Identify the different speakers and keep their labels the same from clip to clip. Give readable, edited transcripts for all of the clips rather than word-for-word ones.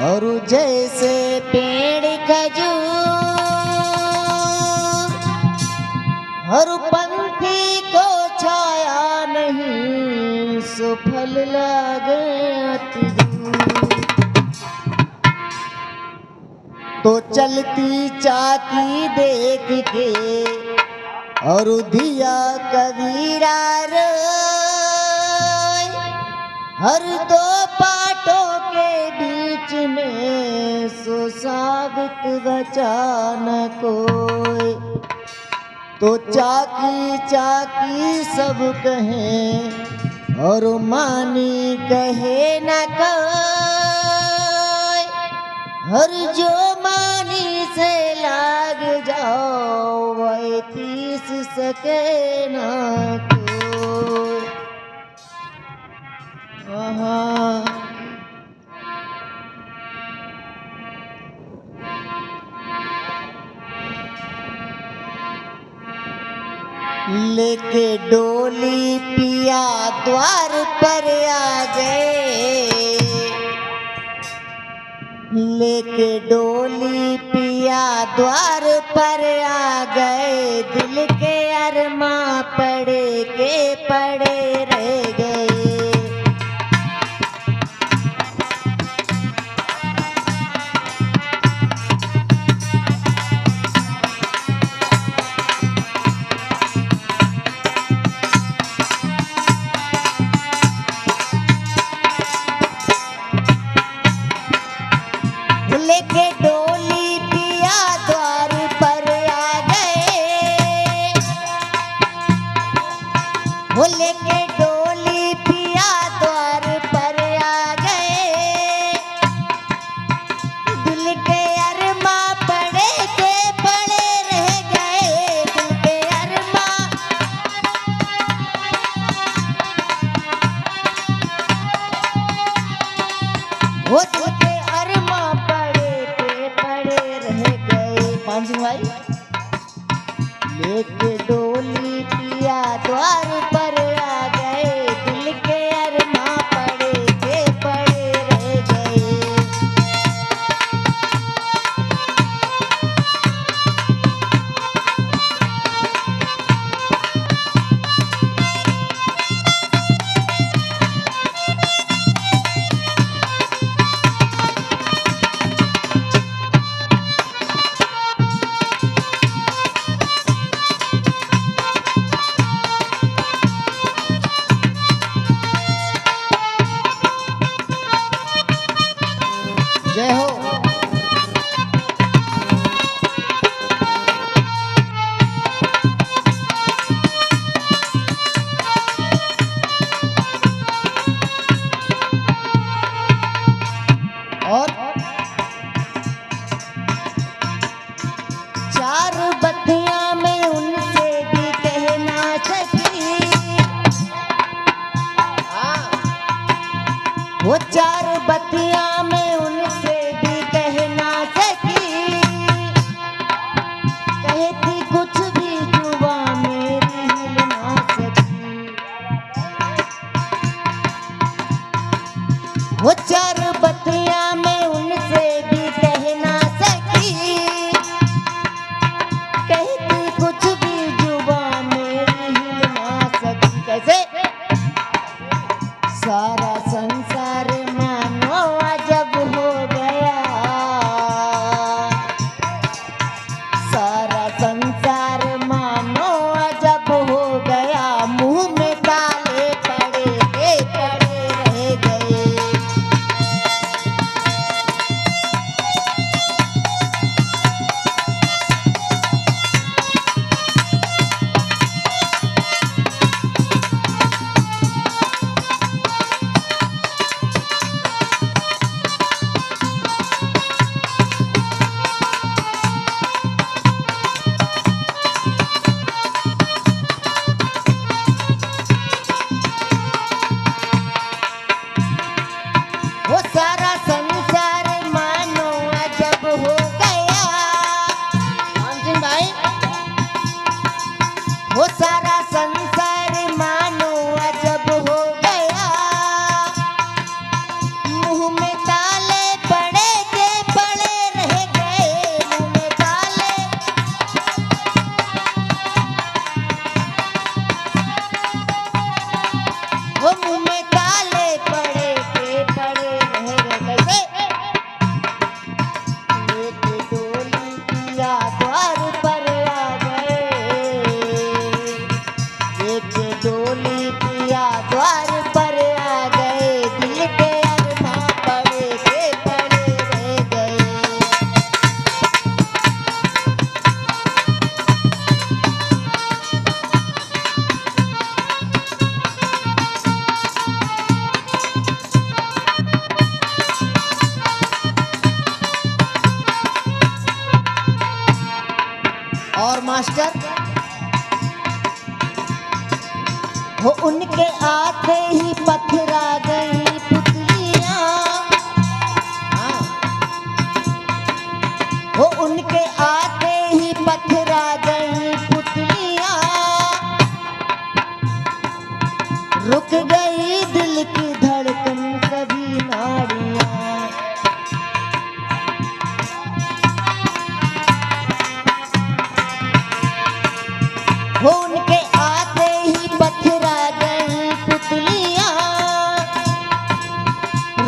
Speaker 1: और जैसे पेड़ खजूर हर पंथी को छाया नहीं, सो फल लागे अति दूर। तो चलती चाकी देख के और दिया कबीरा रोए, हर दो पाटों के बीच में सो साबित बचा न कोई। तो चाकी चाकी सब कहें और मानी कहे न कोई, हर जो मानी से लाग जाओ वह तीस सके ना कोई। लेके डोली पिया द्वार पर आ गए, लेके डोली पिया द्वार पर आ गए, दिल के अरमा पड़े के पड़े रह गए। लेके डोली पिया द्वार पर आ गए, वो लेके डोली पिया द्वार पर आ गए, दिल के अरमा पड़े के पड़े रह गए, दिल के अरमा। वो दिल के अरमा भाई लेके डोली पिया द्वार पर आ गए, दिल के अरमा पड़े के पड़े रह गए। जय हो। और चार बत्तियां में उनसे भी कहना सकी, वो चार बत्तियां में उनसे भी कहना सकी, कहती कुछ भी जुबां मेरी हिल ना सकी। वो चार बत्तियां में उनसे भी कहना सकी, कहती कुछ भी जुबां मेरी हिल ना सकी। कैसे? सारा संसार मानो अजब हो गया, सारा संसार मानो अजब हो गया, मुंह में ताले पड़े के पड़े रह गए।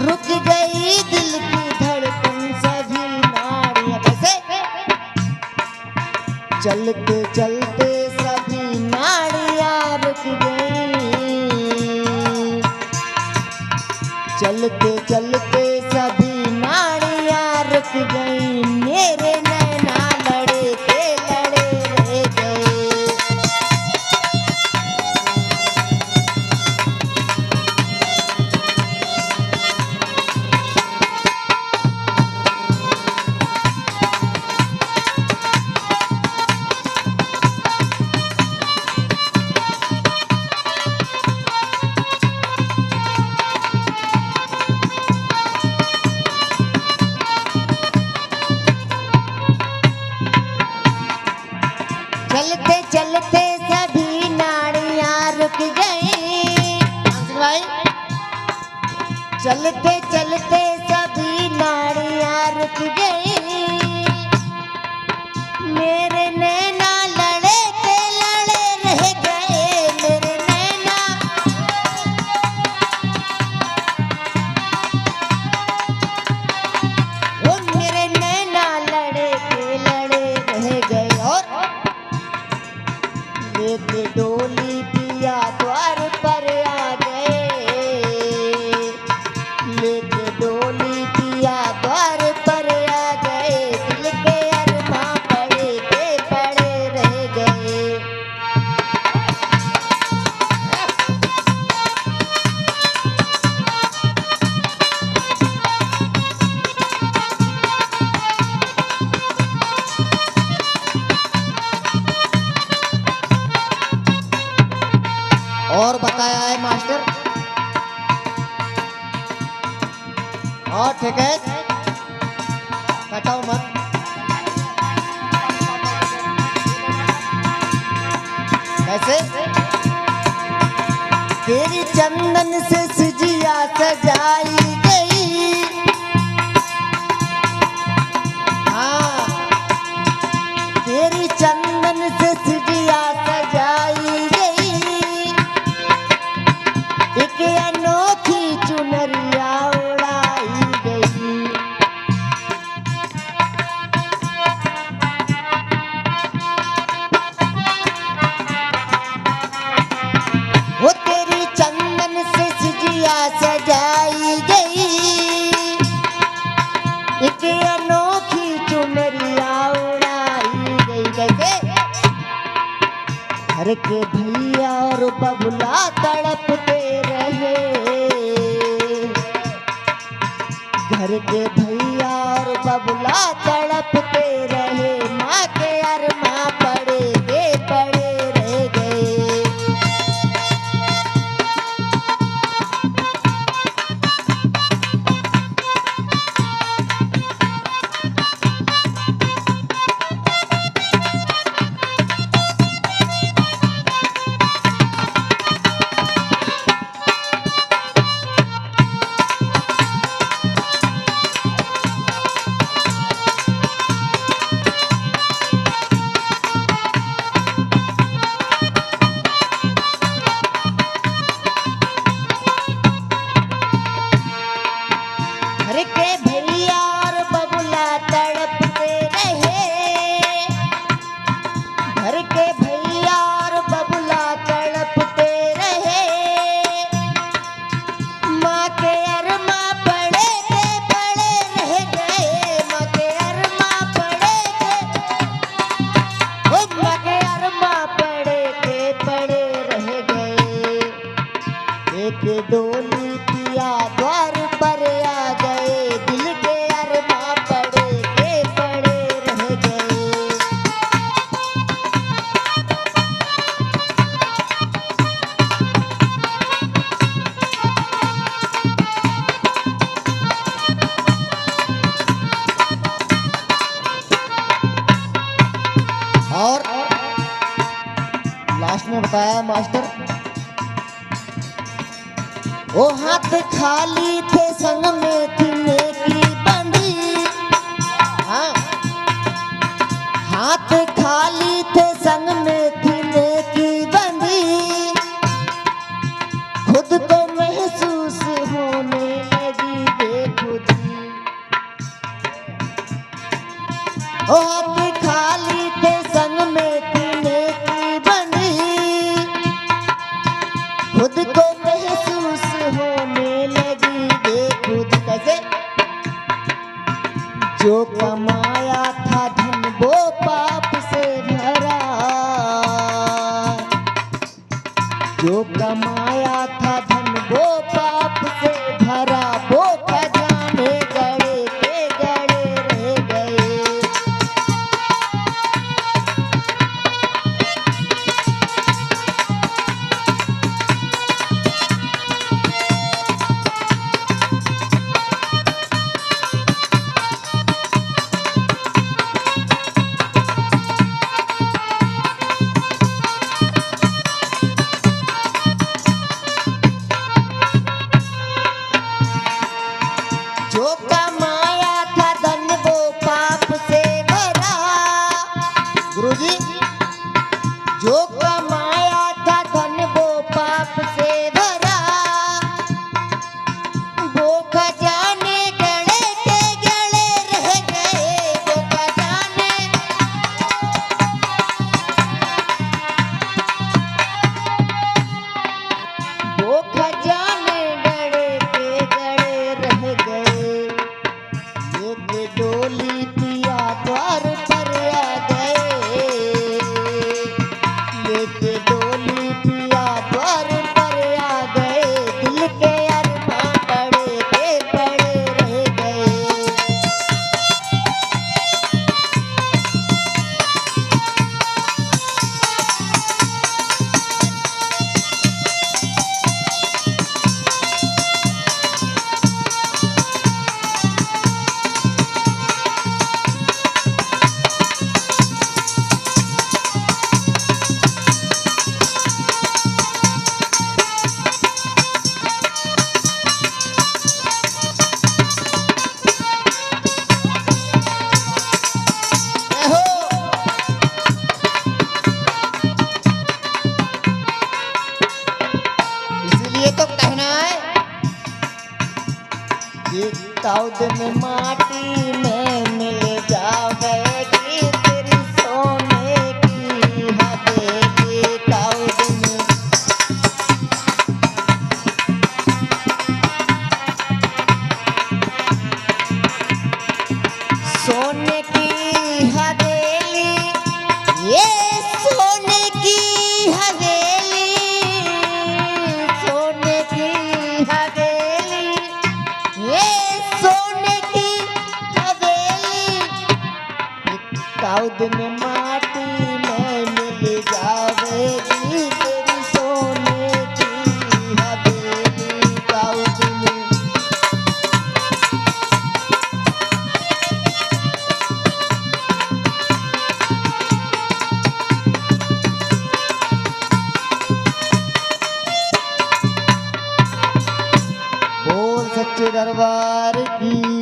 Speaker 1: रुक गई दिल की धड़कन सभी नाड़ियां। कैसे? चलते चलते सभी नाड़ियां रुक गई, चलते चलते सभी नाड़ियां रुक गई, मेरे नैना लड़े के लड़े रह गए। चलते चलते सभी नाड़ियां रुक गई। भाई चलते चलते सभी नाड़ियां रुक गई, मेरे नैना लड़े के लड़े रह गए, मेरे नैना। वो मेरे नैना लड़े के लड़े रह गए। और लेके डोली पिया द्वार पर आ गए, लेके डोली पिया द्वार पर आ गए, दिल के अरमां पड़े के पड़े रह गए। और बताया है मास्टर। और ठीक है, कटाओ मत। कैसे? तेरी चंदन से सिजिया सजाई गई, हाँ तेरी चंदन से सिजिया सजाई गई, एक अनोखी चुनरिया उड़ाई गई। वो तेरी चंदन से सिजिया सजाई गई, एक अनोखी चुनरिया उड़ाई गई। कैसे? घर के भैया और बबुला तड़पते रहे, घर के भैया और बबुला तड़पते रहे, माँ के अरमां पड़े के पड़े रह गए। घर के भैया और बबुला तड़पते रहे, घर के भैया और बबुला तड़पते रहे, माँ के अरमां पड़े के पड़े रह गए, माँ के अरमां पड़े के, ओ माँ के अरमां पड़े के पड़े रह गए। एक डोली पिया द्वार पर आ गए, दिल के अरमां पड़े के पड़े रह गए। और लास्ट में बताया मास्टर, वो हाथ खाली थे संग में थी नेकी बंधी, हाँ हाथ खाली थे संग में थी नेकी बंधी, खुद को महसूस होने लगी ओ हाथ खाली थे संग में तीने की बनी, खुद को महसूस होने लगी ये खुद कैसे। जो कमाया था धन वो पाप से भरा, जो कमाया था धन वो पाप से भरा, वो खजाने गड़े के गड़े रह गए। जो कमाया था धन वो पाप से भरा, गुरुजी जो कमाया था धन वो पाप से भरा, वो खजाने गड़े के गड़े रह गए, वो खजाने। वो खजाने गड़े के गड़े रह गए। ये डोली पिया द्वार पर आ गए, ये डोली पिया द्वार पर आ गए, दिल के अरमां पड़े के पड़े रह गए। इसलिए तो कहना है कि ताउद में माटी में मिल जावेगी तेरी सोने की हवेली, ताउद में। सोने की हवेली, ये सोने की हवेली, सोने की हवेली, ये सोने की हवेली, ताउद में माटी में मिल जावेगी तेरी सोने की हवेली, ताउद में। बोल सच्चे दरबार की।